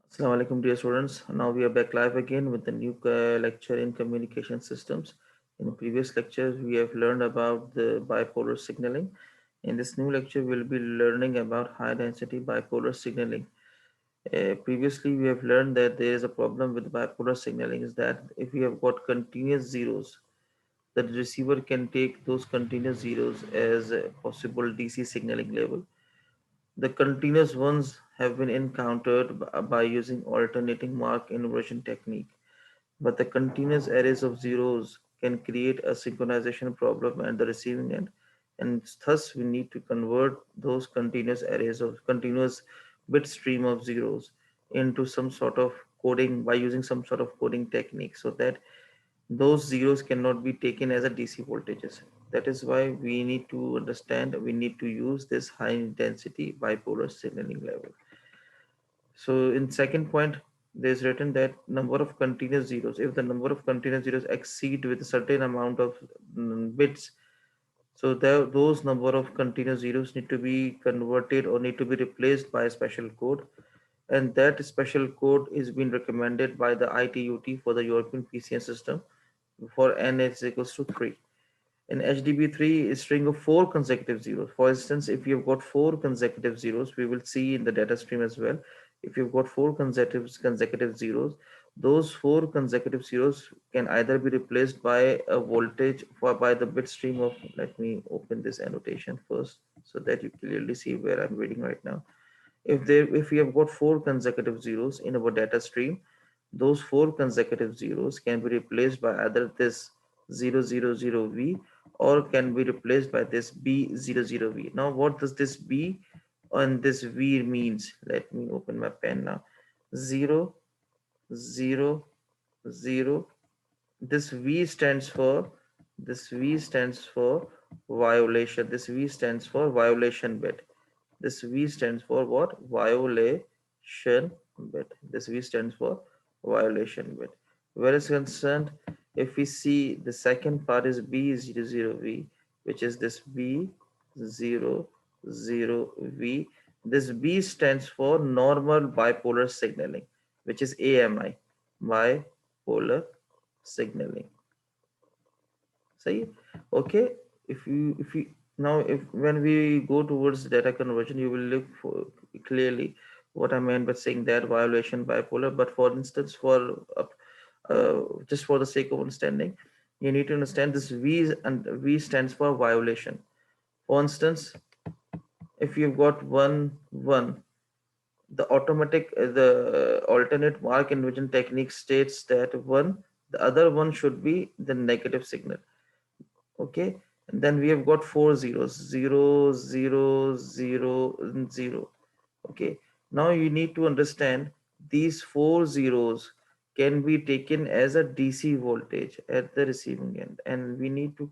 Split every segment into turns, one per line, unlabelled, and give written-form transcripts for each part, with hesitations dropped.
Assalamu alaikum, dear students. Now we are back live again with the new lecture in communication systems. In previous lectures, we have learned about the bipolar signaling. In this new lecture, we'll be learning about high density bipolar signaling. Previously, we have learned that there is a problem with bipolar signaling is that if we have got continuous zeros, the receiver can take those continuous zeros as a possible DC signaling level. The continuous ones have been encountered by using alternating mark inversion technique, but the continuous arrays of zeros can create a synchronization problem at the receiving end, and thus we need to convert those continuous arrays of continuous bit stream of zeros into some sort of coding by using some sort of coding technique so that those zeros cannot be taken as a DC voltages. That is why we need to understand, we need to use this high intensity bipolar signaling level. So in second point, there's written that number of continuous zeros, if the number of continuous zeros exceed with a certain amount of bits, so those number of continuous zeros need to be converted or need to be replaced by a special code, and that special code is being recommended by the ITUT for the European PCN system for n is equals to 3. In HDB3 is string of 4 consecutive zeros. For instance, if you've got 4 consecutive zeros, we will see in the data stream as well. If you've got 4 consecutive zeros, those 4 consecutive zeros can either be replaced by a voltage or by the bit stream of, let me open this annotation first so that you clearly see where I'm reading right now. If we have got 4 consecutive zeros in our data stream, those 4 consecutive zeros can be replaced by either this 000V or can be replaced by this B00V. Now what does this B and this V means? Let me open my pen now. 0 0 0. This V stands for violation. This V stands for violation bit. This V stands for what? Violation bit. This V stands for violation bit. Where is concerned, if we see the second part is B00V, which is this B00V. This B stands for normal bipolar signaling, which is AMI, bipolar signaling. See, okay. If you now if when we go towards data conversion, you will look for clearly what I meant by saying that violation bipolar. But for instance, for just for the sake of understanding, you need to understand this V stands for violation. For instance, if you've got one, the alternate mark inversion technique states that the other one should be the negative signal. Okay, and then we have got four zeros, 0 0 0 0. Okay, now you need to understand these four zeros can be taken as a DC voltage at the receiving end, and we need to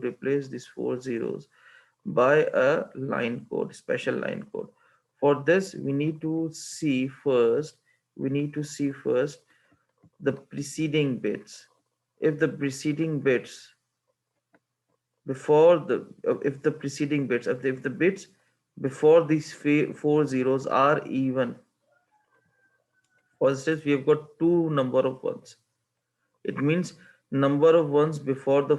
replace these four zeros by a line code, special line code. For this we need to see first the preceding bits. If the preceding bits before the if the preceding bits if the bits before these four zeros are even. For instance, we have got two number of ones. It means number of ones before the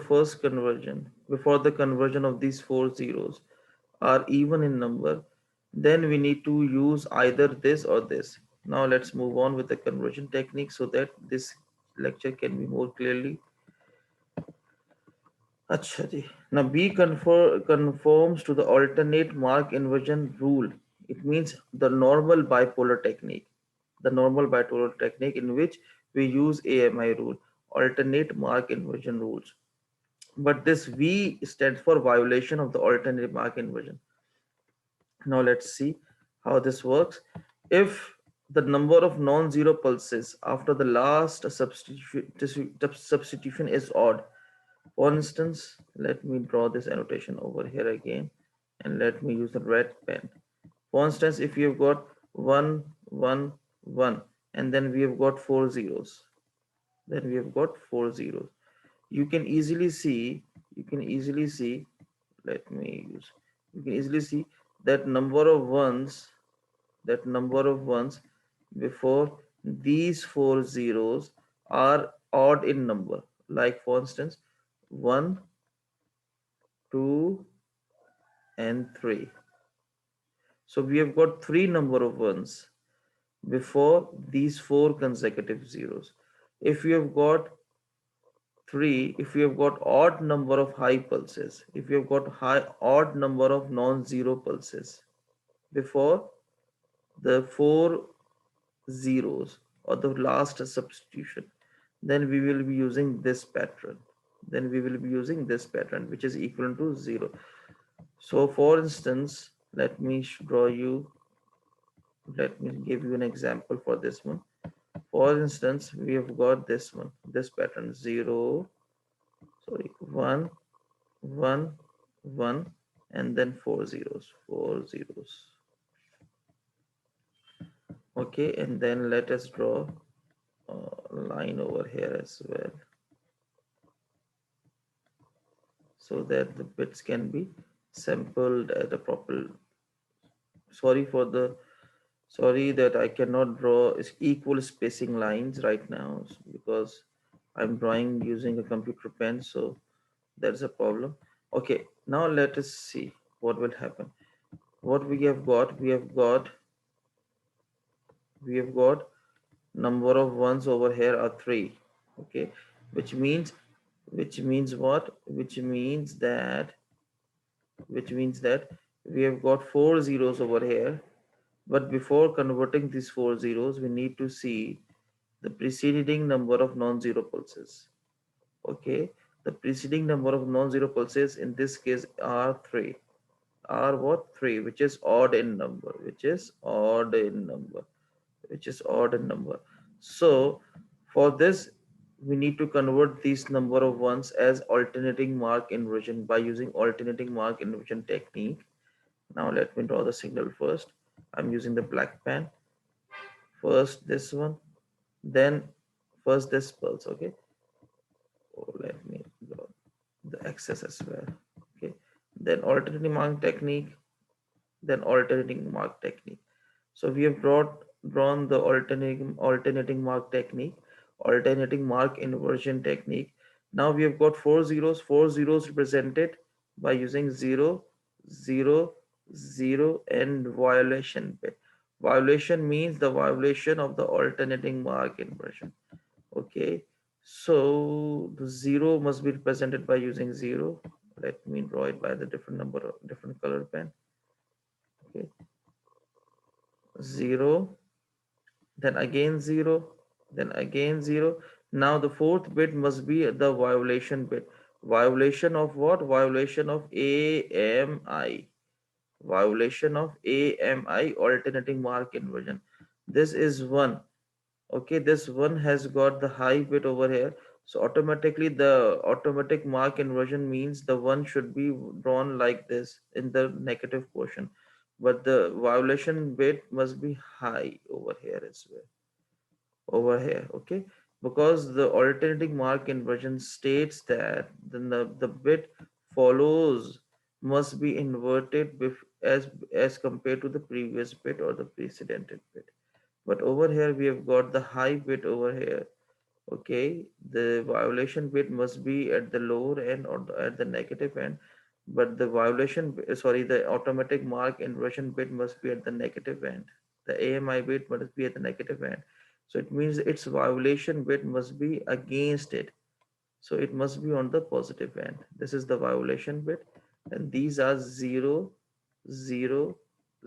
conversion of these four zeros are even in number, then we need to use either this or this. Now let's move on with the conversion technique so that this lecture can be more clearly. अच्छा जी. Now conforms to the alternate mark inversion rule. It means the normal bipolar technique. The normal bipolar technique in which we use AMI rule, alternate mark inversion rules. But this V stands for violation of the alternate mark inversion. Now let's see how this works. If the number of non-zero pulses after the last substitution is odd, for instance, let me draw this annotation over here again and let me use the red pen. For instance, if you've got 1, 1, 1, and then we have got four zeros, then we have got four zeros. You can easily see, let me use, you can easily see that number of ones before these four zeros are odd in number. Like for instance, 1, 2, and 3. So we have got three number of ones before these four consecutive zeros. If you have got three, if you have got odd number of high pulses, if you have got high odd number of non-zero pulses before the four zeros or the last substitution, then we will be using this pattern. Then we will be using this pattern, which is equal to 0. So for instance, draw you, let me give you an example for this one. For instance, we have got this one, this pattern 0, sorry, 1, 1, 1, and then four zeros, four zeros. Okay, and then let us draw a line over here as well, so that the bits can be sampled at a proper. Sorry for the, sorry that I cannot draw equal spacing lines right now because I'm drawing using a computer pen, so that's a problem. Okay, now let us see what will happen. What we have got, we have got number of ones over here are 3. Okay, which means, what, which means that we have got four zeros over here. But before converting these four zeros, we need to see the preceding number of non-zero pulses. Okay, the preceding number of non-zero pulses in this case are 3. Are what? 3, which is odd in number, which is odd in number. So for this, we need to convert these number of ones as alternating mark inversion by using alternating mark inversion technique. Now let me draw the signal first. I'm using the black pen. First this one, then first this pulse. Okay. Oh, let me draw the axis as well. Okay. Then alternating mark technique, then alternating mark technique. So we have drawn the alternating mark technique, alternating mark inversion technique. Now we have got four zeros represented by using 0, 0, 0 and violation bit. Violation means the violation of the alternating mark inversion. Okay, so the 0 must be represented by using 0. Let me draw it by the different number of different color pen. Okay, 0, then again 0, then again 0. Now the fourth bit must be the violation bit. Violation of what? Violation of AMI. Violation of AMI, alternating mark inversion. This is 1. Okay, this 1 has got the high bit over here. So automatically the automatic mark inversion means the 1 should be drawn like this in the negative portion. But the violation bit must be high over here as well, over here. Okay, because the alternating mark inversion states that the bit follows must be inverted as compared to the previous bit or the precedented bit. But over here we have got the high bit over here. Okay, the violation bit must be at the lower end or at the negative end, but the sorry, the automatic mark inversion bit must be at the negative end. The AMI bit must be at the negative end. So it means its violation bit must be against it. So it must be on the positive end. This is the violation bit, and these are 0, 0,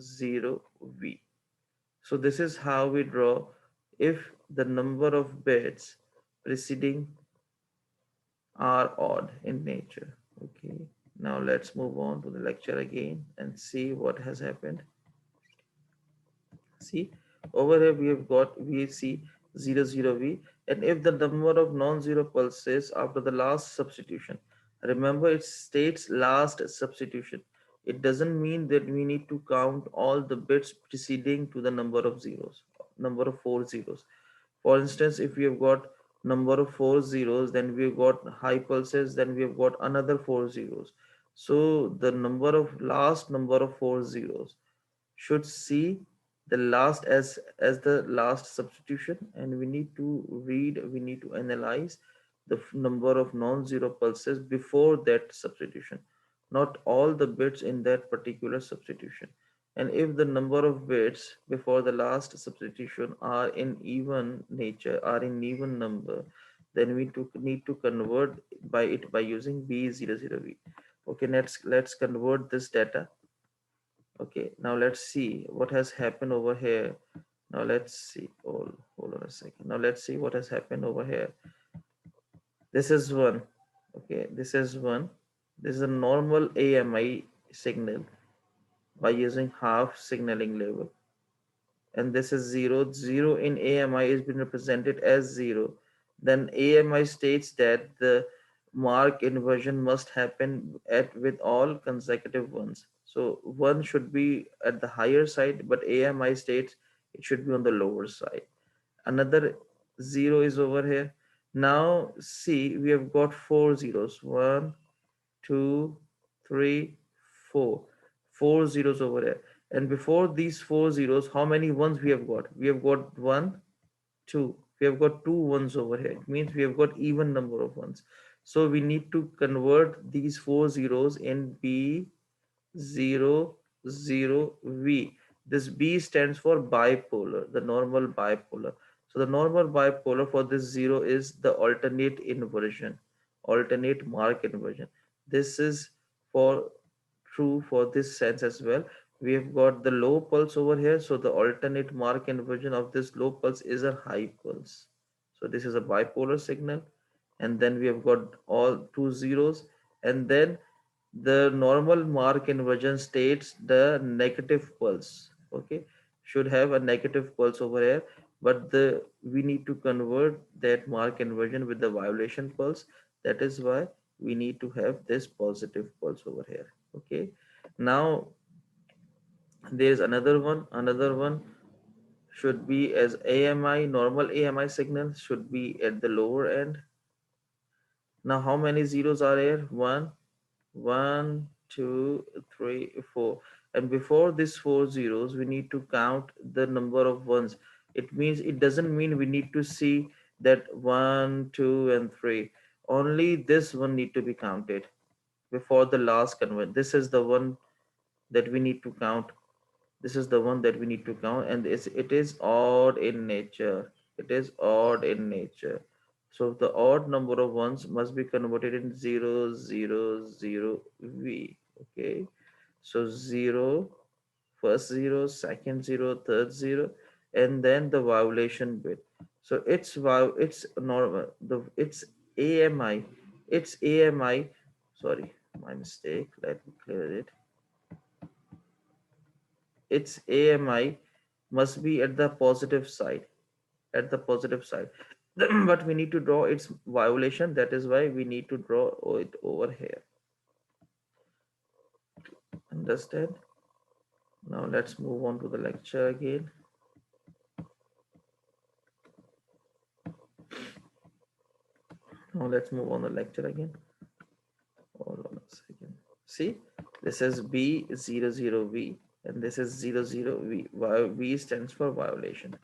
0, V. So this is how we draw if the number of bits preceding are odd in nature. Okay. Now let's move on to the lecture again and see what has happened. See, over here we have got VC 00V, and if the number of non-zero pulses after the last substitution, remember it states last substitution. It doesn't mean that we need to count all the bits preceding to the number of zeros, number of four zeros. For instance, if we have got number of four zeros, then we have got high pulses, then we have got another four zeros. So the number of last number of four zeros should see the last as the last substitution, and we need to analyze the number of non-zero pulses before that substitution, not all the bits in that particular substitution. And if the number of bits before the last substitution are in even number, then need to convert by it by using b00v. Okay, let's convert this data. Okay, now let's see what has happened over here. Now let's see. Hold on a second. Now let's see what has happened over here. This is one. Okay, this is one. This is a normal AMI signal by using half signaling level. And this is 0. 0 in AMI is been represented as 0. Then AMI states that the mark inversion must happen at with all consecutive ones. So 1 should be at the higher side, but AMI states it should be on the lower side. Another 0 is over here. Now see, we have got 4 zeros. 1, 2, 3, 4. 4 zeros over here. And before these 4 zeros, how many ones we have got? We have got 1, 2. We have got two ones over here. It means we have got even number of ones. So we need to convert these 4 zeros in B 0, 0, V. This B stands for bipolar, the normal bipolar. So the normal bipolar for this 0 is the alternate inversion, alternate mark inversion. This is for true for this sense as well. We have got the low pulse over here. So the alternate mark inversion of this low pulse is a high pulse. So this is a bipolar signal. And then we have got all two zeros. And then the normal mark inversion states the negative pulse. Okay, should have a negative pulse over here, but the we need to convert that mark inversion with the violation pulse. That is why we need to have this positive pulse over here. Okay, now there is another one should be as AMI. Normal AMI signal should be at the lower end. Now how many zeros are there? One, two, three, four. And before these four zeros, we need to count the number of ones. It means it doesn't mean we need to see that one, two, and three. Only this one need to be counted before the last convert. This is the one that we need to count. This is the one that we need to count, and it is odd in nature. It is odd in nature. So the odd number of ones must be converted in 0, 0, 0, V. Okay. So 0, first 0, second 0, third 0, and then the violation bit. So it's normal. It's AMI. It's AMI. Sorry, my mistake. Let me clear it. Its AMI must be at the positive side, at the positive side. But we need to draw its violation. That is why we need to draw it over here. Understand? Now let's move on to the lecture again. Now let's move on the lecture again. Hold on a second. See, this is B00V and this is 00V. V stands for violation.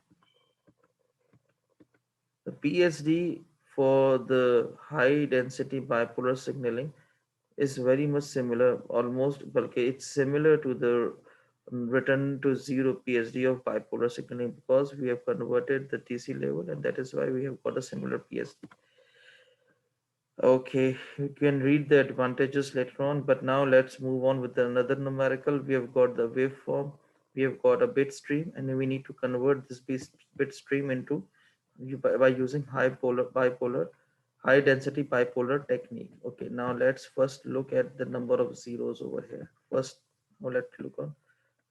The PSD for the high density bipolar signaling is very much similar, almost, but it's similar to the return to zero PSD of bipolar signaling because we have converted the TC level, and that is why we have got a similar PSD. Okay, you can read the advantages later on, but now let's move on with another numerical. We have got the waveform, we have got a bit stream, and we need to convert this bit stream into by using high density bipolar technique. Okay, now let's first look at the number of zeros over here. First, now let's look on.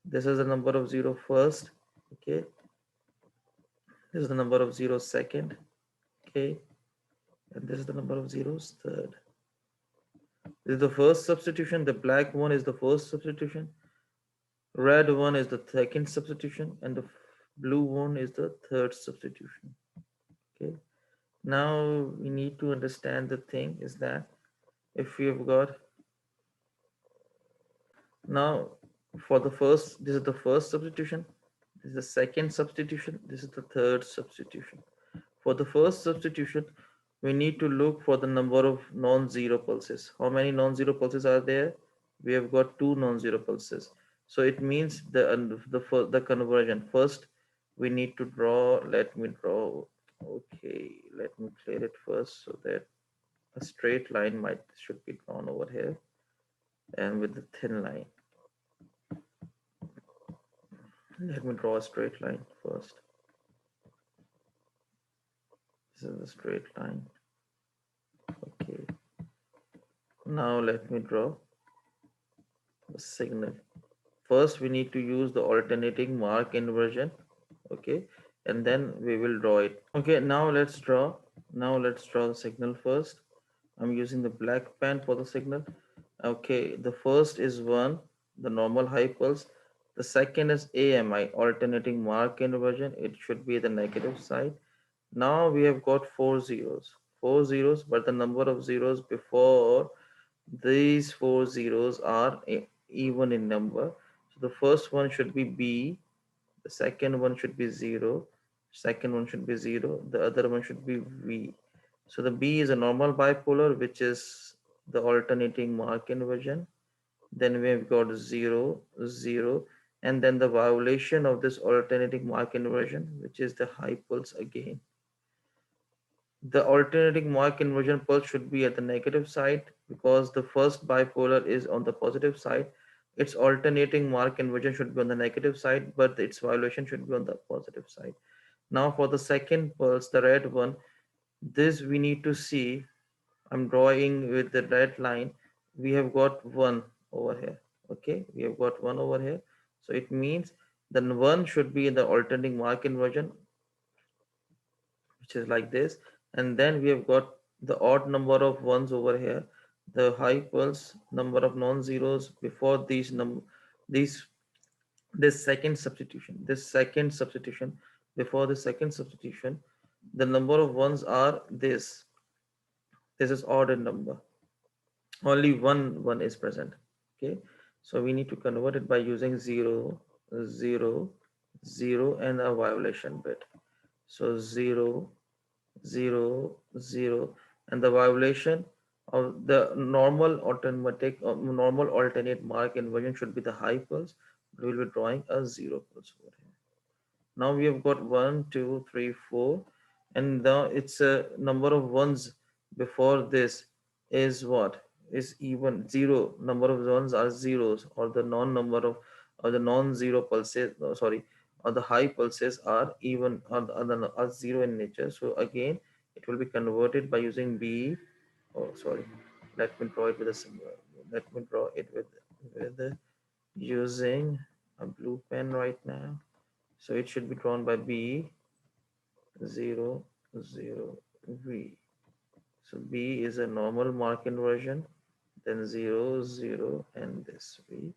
This is the number of zero first. Okay, this is the number of zeros second. Okay, and this is the number of zeros third. This is the first substitution. The black one is the first substitution. Red one is the second substitution, and the blue one is the third substitution. Okay. Now we need to understand the thing is that if we have got now for the first, this is the first substitution. This is the second substitution. This is the third substitution. For the first substitution, we need to look for the number of non-zero pulses. How many non-zero pulses are there? We have got two non-zero pulses. So it means the conversion. First, we need to draw. Let me draw. Okay, let me clear it first so that a straight line might should be drawn over here, and with the thin line. Let me draw a straight line first. This is a straight line. Okay. Now let me draw a signal. First, we need to use the alternating mark inversion. Okay. And then we will draw it. Okay. Now let's draw. Now let's draw the signal first. I'm using the black pen for the signal. Okay. The first is 1, the normal high pulse. The second is AMI, alternating mark inversion. It should be the negative side. Now we have got four zeros, but the number of zeros before these four zeros are even in number. So the first one should be B, the second one should be 0, second one should be 0, the other one should be V. So the B is a normal bipolar, which is the alternating mark inversion. Then we have got 0, 0, and then the violation of this alternating mark inversion, which is the high pulse again. The alternating mark inversion pulse should be at the negative side because the first bipolar is on the positive side. Its alternating mark inversion should be on the negative side, but its violation should be on the positive side. Now for the second pulse, the red one, this we need to see. I'm drawing with the red line. We have got one over here. Okay, we have got one over here. So it means then one should be in the alternating mark inversion, which is like this. And then we have got the odd number of ones over here, the high pulse number of non-zeros before these this second substitution before the second substitution, the number of ones are this is odd in number, only one is present. Okay, so we need to convert it by using 0 0 0 and a violation bit. So 0 0 0, and the violation of the normal alternate mark inversion should be the high pulse. We will be drawing a 0 pulse over here. Now we have got 1 2 3 4, and now it's a number of ones before this is what is even. 0 number of ones are zeros, or the non number of or the non-zero pulses, no, sorry, or the high pulses are even, are zero in nature. So again it will be converted by using B. Oh, sorry, let me draw it with a symbol. Let me draw it with using a blue pen right now. So it should be drawn by B 0 0 V. So B is a normal mark inversion, then 0 0 and this V.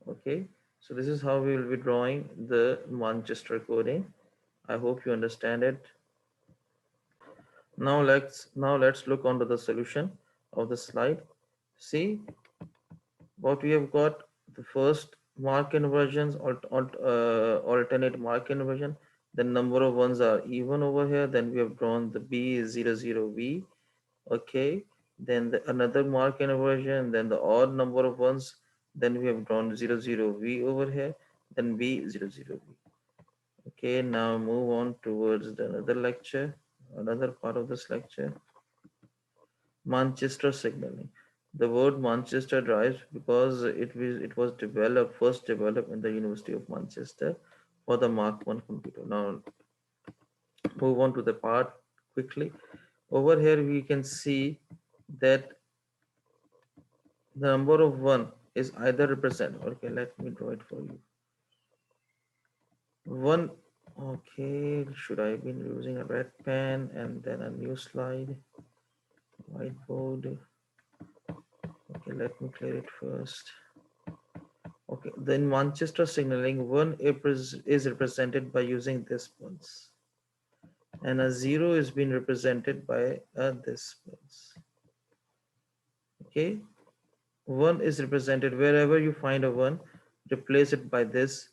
Okay, so this is how we will be drawing the Manchester coding. I hope you understand it. Now let's look onto the solution of the slide. See what we have got. The first mark inversions, alternate mark inversion. The number of ones are even over here. Then we have drawn the B is 0 0 V. Okay, then another mark inversion, then the odd number of ones. Then we have drawn 0 0 V over here. Then B 0 0 V. Okay, now move on towards the another lecture, another part of this lecture. Manchester signaling. The word Manchester derives because it was first developed in the University of Manchester for the Mark I computer. Now move on to the part quickly. Over here we can see that the number of one is either represent. Okay, let me draw it for you. One. Okay, should I have been using a red pen and then a new slide, whiteboard? Okay, let me clear it first. Okay, then Manchester signaling one is represented by using this pulse, and a 0 is being represented by this pulse. Okay, 1 is represented wherever you find a 1, replace it by this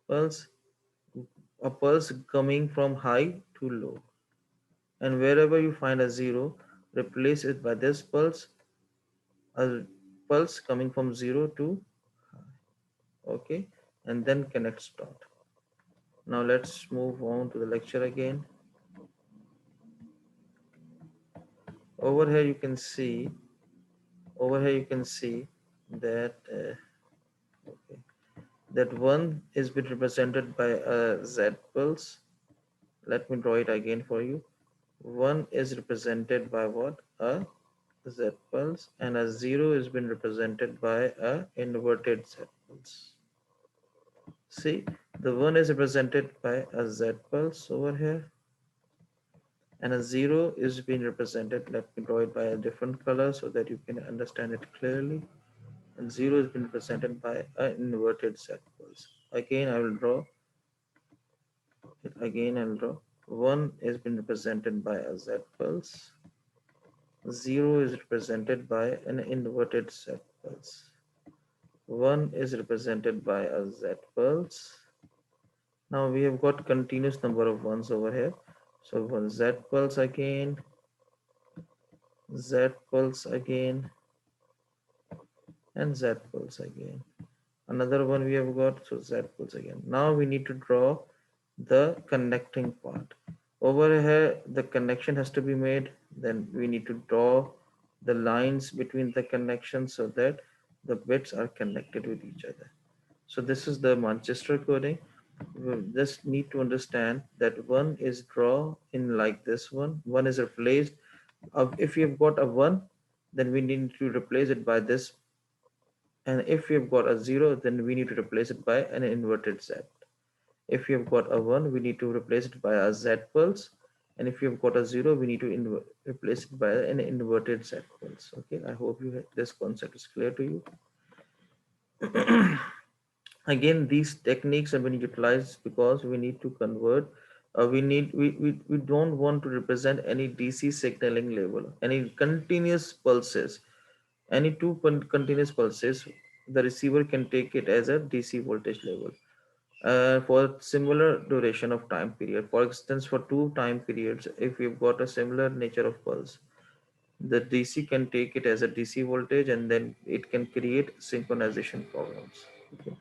pulse. a pulse coming from high to low. And wherever you find a 0, replace it by this pulse, a pulse coming from 0 to high. Okay, and then connect start. Now let's move on to the lecture again. Over here you can see, that okay, that 1 is been represented by a Z pulse. Let me draw it again for you. 1 is represented by what? A Z pulse, and a 0 is been represented by a inverted Z pulse. See, the 1 is represented by a Z pulse over here, and a 0 is being represented. Let me draw it by a different color so that you can understand it clearly. And 0 is being represented by an inverted Z pulse. Again, I will draw it. Again, I will draw. 1 is being represented by a Z pulse. 0 is represented by an inverted Z pulse. 1 is represented by a Z pulse. Now we have got continuous number of ones over here. So one Z pulse again, Z pulse again, and Z pulse again. Another one we have got, so Z pulse again. Now we need to draw the connecting part. Over here, the connection has to be made. Then we need to draw the lines between the connections so that the bits are connected with each other. So this is the Manchester coding. We just need to understand that 1 is draw in like this one. 1 is replaced. If you've got a 1, then we need to replace it by this. And if you've got a 0, then we need to replace it by an inverted Z. If you've got a 1, we need to replace it by a Z pulse. And if you've got a 0, we need to replace it by an inverted Z pulse. Okay, I hope this concept is clear to you. Again, these techniques have been utilized because we need to convert, we don't want to represent any DC signaling level, any continuous pulses, any two continuous pulses. The receiver can take it as a DC voltage level for similar duration of time period. For instance, for 2 time periods, if we've got a similar nature of pulse, the DC can take it as a DC voltage, and then it can create synchronization problems. Okay.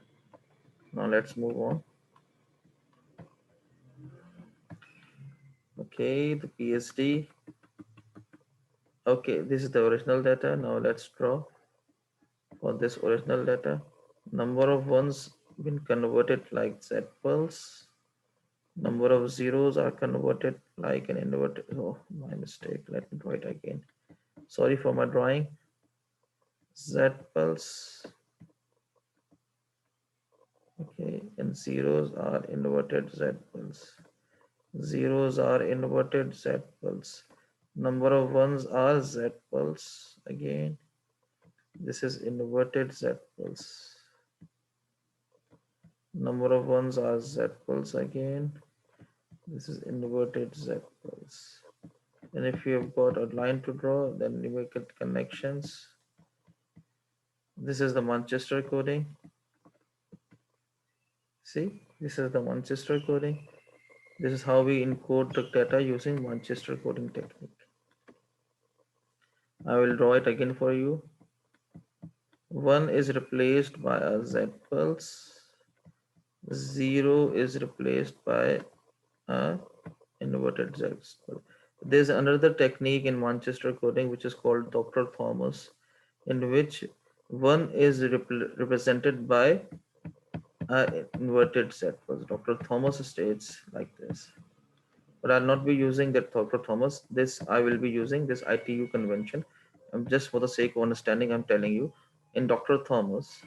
Now let's move on. Okay, the PSD. Okay, this is the original data. Now let's draw for this original data. Number of ones been converted like Z pulse. Number of zeros are converted like an inverted. Oh, my mistake. Let me draw it again. Sorry for my drawing. Z pulse. Okay, and zeros are inverted Z pulse. Zeros are inverted Z pulse. Number of ones are Z pulse again. This is inverted Z pulse. Number of ones are Z pulse again. This is inverted Z pulse. And if you have got a line to draw, then you make it connections. This is the Manchester coding. See, this is the Manchester coding. This is how we encode the data using Manchester coding technique. I will draw it again for you. 1 is replaced by a Z pulse. 0 is replaced by a inverted Z pulse. There's another technique in Manchester coding which is called Dr. Thomas, in which 1 is represented by a inverted Z pulse. Dr. Thomas states like this. But I'll not be using that Dr. Thomas. This I will be using this ITU convention. Just for the sake of understanding, I'm telling you. In Dr. Thomas,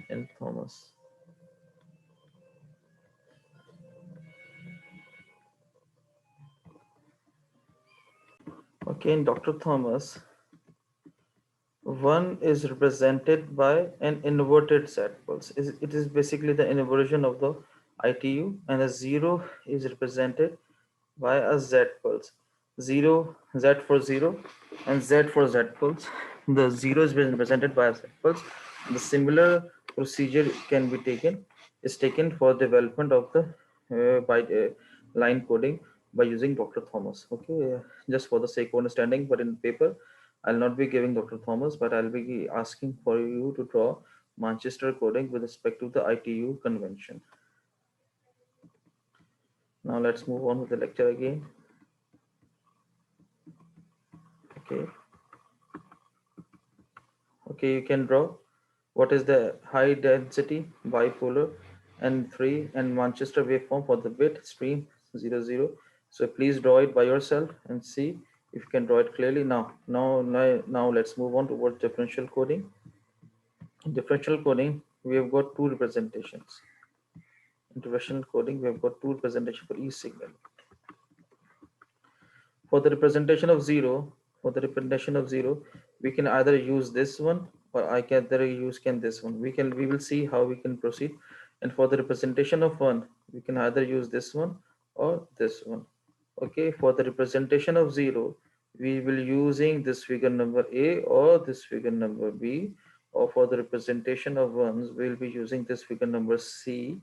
in Thomas. Okay, in Dr. Thomas, 1 is represented by an inverted Z pulse. It is basically the inversion of the ITU, and a 0 is represented by a Z pulse. 0, Z for 0, and Z for Z pulse. The 0 is represented by a Z pulse. The similar procedure is taken for development of the by line coding by using Dr. Thomas. Okay, just for the sake of understanding, but in paper, I'll not be giving Dr. Thomas, but I'll be asking for you to draw Manchester coding with respect to the ITU convention. Now let's move on with the lecture again. Okay, okay, you can draw what is the high density bipolar and 3 and Manchester waveform for the bit stream 00. So please draw it by yourself and see if you can draw it clearly. Now let's move on towards differential coding. In differential coding, we have got two representations. In differential coding, we have got two representations for each signal. For the representation of 0, for the representation of 0, we can either use this one or I can either use can this one. We will see how we can proceed. And for the representation of 1, we can either use this one or this one. Okay, for the representation of 0, we will using this figure number A or this figure number B, or for the representation of 1s, we'll be using this figure number C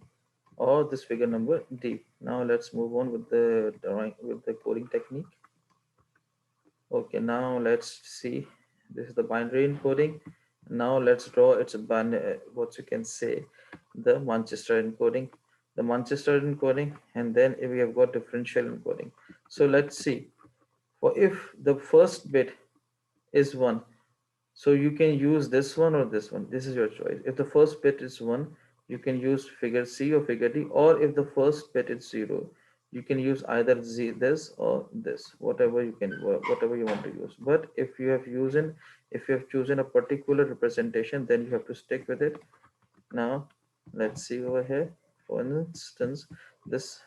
or this figure number D. Now let's move on with the drawing with the coding technique. Okay, now let's see. This is the binary encoding. Now let's draw its what you can say, the Manchester encoding, and then we have got differential encoding. So let's see. For if the first bit is 1, so you can use this one or this one. This is your choice. If the first bit is 1, you can use figure C or figure D. Or if the first bit is 0, you can use either this or this, whatever whatever you want to use. But if you have chosen a particular representation, then you have to stick with it. Now, let's see over here. For instance, this,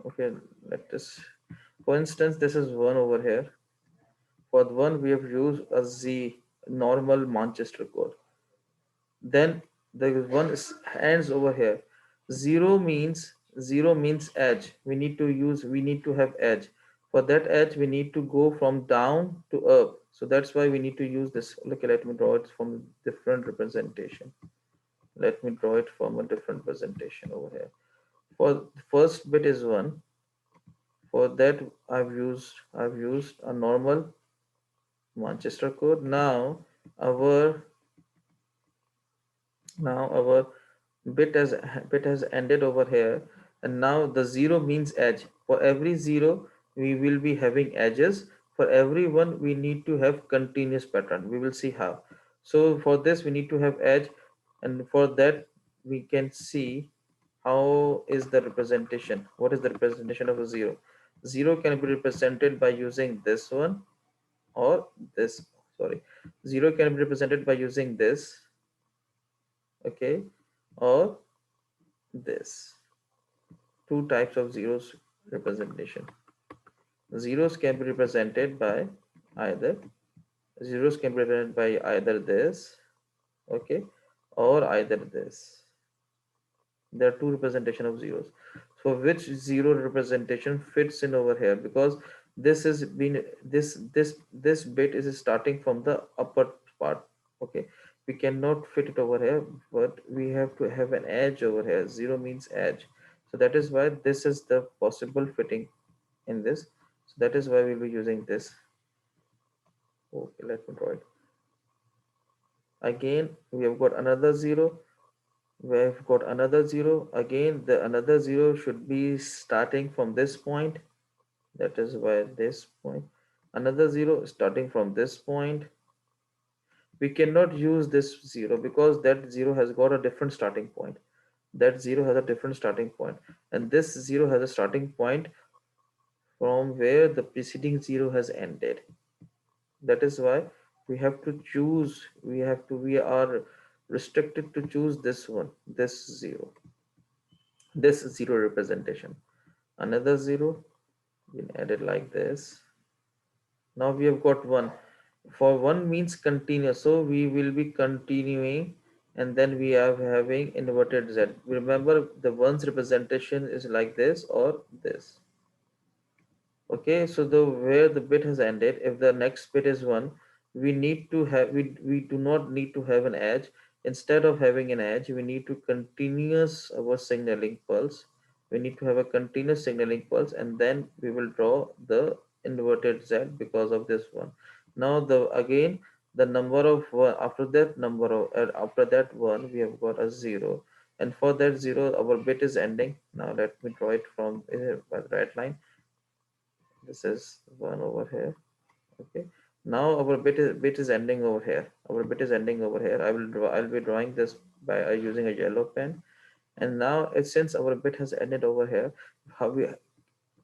okay, let us, for instance, this is 1 over here. For the 1, we have used a Z normal Manchester code. Then the one is hands over here. Zero means edge. We need to have edge. For that edge, we need to go from down to up. So that's why we need to use this. Okay, let me draw it from a different representation. Let me draw it from a different presentation over here. For the first bit is 1. For that, I've used a normal Manchester code. Our our bit has ended over here, and now the 0 means edge. For every 0 we will be having edges. For every one we need to have continuous pattern. We will see how. So for this we need to have edge, and for that we can see how is the representation. What is the representation of a 0? 0 can be represented by using this one or this. Sorry, 0 can be represented by using this, okay, or this. Two types of zeros representation. Zeros can be represented by either this, okay, or either this. There are two representation of zeros. So which zero representation fits in over here? Because this is been this bit is starting from the upper part. Okay, we cannot fit it over here, but we have to have an edge over here. Zero means edge. So that is why this is the possible fitting in this. So that is why we'll be using this. Okay, let me draw it. Again, we have got another 0. We've got another 0. Again, the another 0 should be starting from this point. That is why this point. Another 0 starting from this point. We cannot use this 0 because that 0 has got a different starting point. That 0 has a different starting point. And this 0 has a starting point from where the preceding 0 has ended. That is why we have to choose, we are restricted to choose this one, this 0 representation. Another 0 been added like this. Now we have got 1. For 1 means continuous, so we will be continuing, and then we are having inverted z. Remember, the 1's representation is like this or this. Okay, so the where the bit has ended, if the next bit is 1, we do not need to have an edge. Instead of having an edge, we need to continuous our signaling pulse. we need to have a continuous signaling pulse, and then we will draw the inverted Z because of this one. Now the again the number of one, after that number of after that one we have got a zero, and for that zero our bit is ending. Now let me draw it from by the right line. This is one over here. Okay, now our bit is ending over here. Our bit is ending over here. I'll be drawing this by using a yellow pen. And now since our bit has ended over here, how we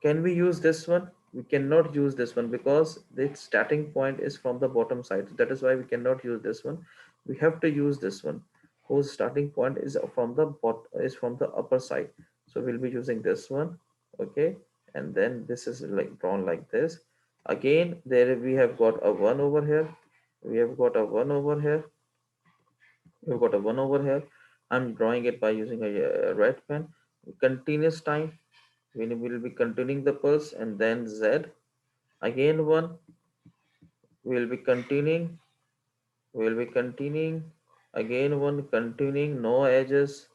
can we use this one? We cannot use this one because the starting point is from the bottom side. That is why we cannot use this one. We have to use this one, whose starting point is from the from the upper side. So we'll be using this one. Okay, and then this is like drawn like this. Again, there we have got a one over here. We have got a one over here. We've got a one over here. I'm drawing it by using a red pen. Continuous time, we will be continuing the pulse, and then Z. Again one, we'll be continuing, we'll be continuing. Again one, continuing, no edges.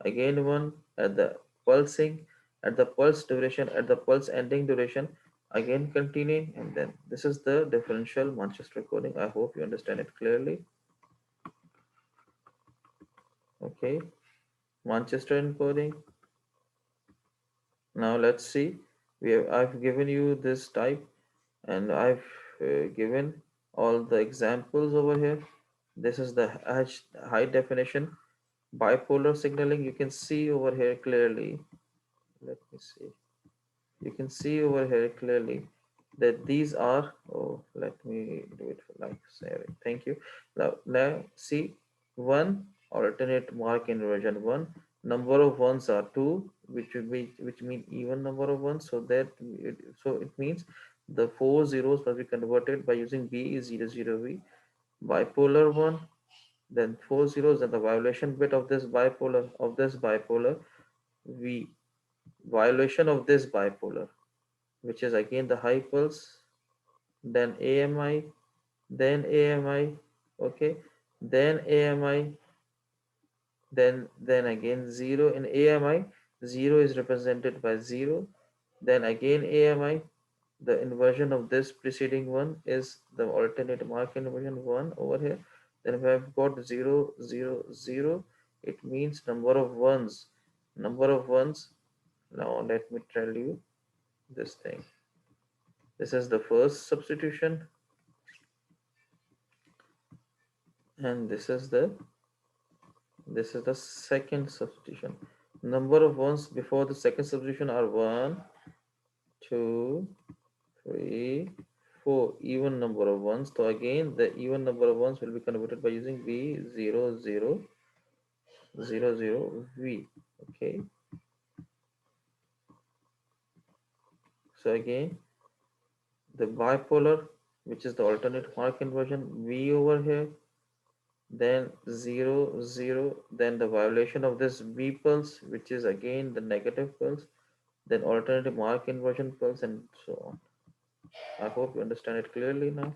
Again one, at the pulsing, at the pulse duration, at the pulse ending duration. Again continuing, and then this is the differential Manchester coding. I hope you understand it clearly. Okay, Manchester encoding. Now let's see. I've given you this type, and I've given all the examples over here. This is the high definition bipolar signaling. You can see over here clearly. Let me see. You can see over here clearly that these are, oh, let me do it for like sorry. Thank you. Now see, one alternate mark inversion one, number of ones are two, which mean even number of ones. So that so it means the four zeros must be converted by using B is 00V bipolar one, then four zeros, and the violation bit of this bipolar V, violation of this bipolar, which is again the high pulse, then AMI, then AMI, okay, then AMI, then again 0 in AMI. 0 is represented by 0, then again AMI. The inversion of this preceding one is the alternate mark inversion 1 over here. Then we have got 0 0 0. It means number of ones, number of ones. Now let me tell you this thing. This is the first substitution, and this is the second substitution. Number of ones before the second substitution are 1 2 3 4, even number of ones. So again the even number of ones will be converted by using V0000V. Okay, so again the bipolar, which is the alternate mark inversion V over here, then 0 0, then the violation of this V pulse, which is again the negative pulse, then alternative mark inversion pulse, and so on. I hope you understand it clearly now.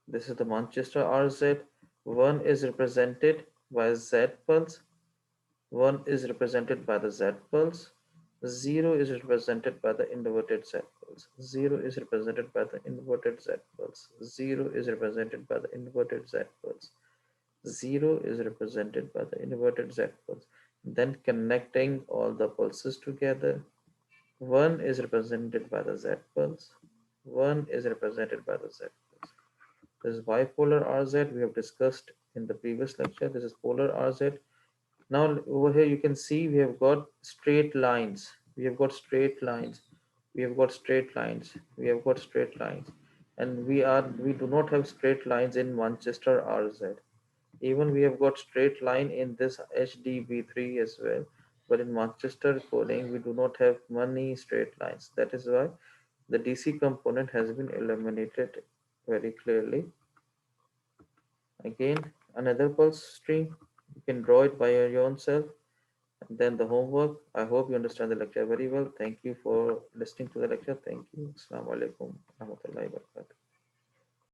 This is the Manchester RZ. 1 is represented by Z pulse, 1 is represented by the Z pulse, 0 is represented by the inverted Z pulse, 0 is represented by the inverted Z pulse, 0 is represented by the inverted Z pulse, 0 is represented by the inverted Z pulse. Then connecting all the pulses together, 1 is represented by the Z pulse, 1 is represented by the Z pulse. This is bipolar RZ we have discussed in the previous lecture. This is polar RZ. Now over here you can see we have got straight lines. We have got straight lines. We have got straight lines. We have got straight lines. And we do not have straight lines in Manchester RZ. Even we have got straight line in this HDB3 as well. But in Manchester coding, we do not have many straight lines. That is why the DC component has been eliminated very clearly. Again, another pulse stream. You can draw it by your own self. And then the homework. I hope you understand the lecture very well. Thank you for listening to the lecture. Thank you. Assalamu alaikum. Rahmatullahi wa barakatuh.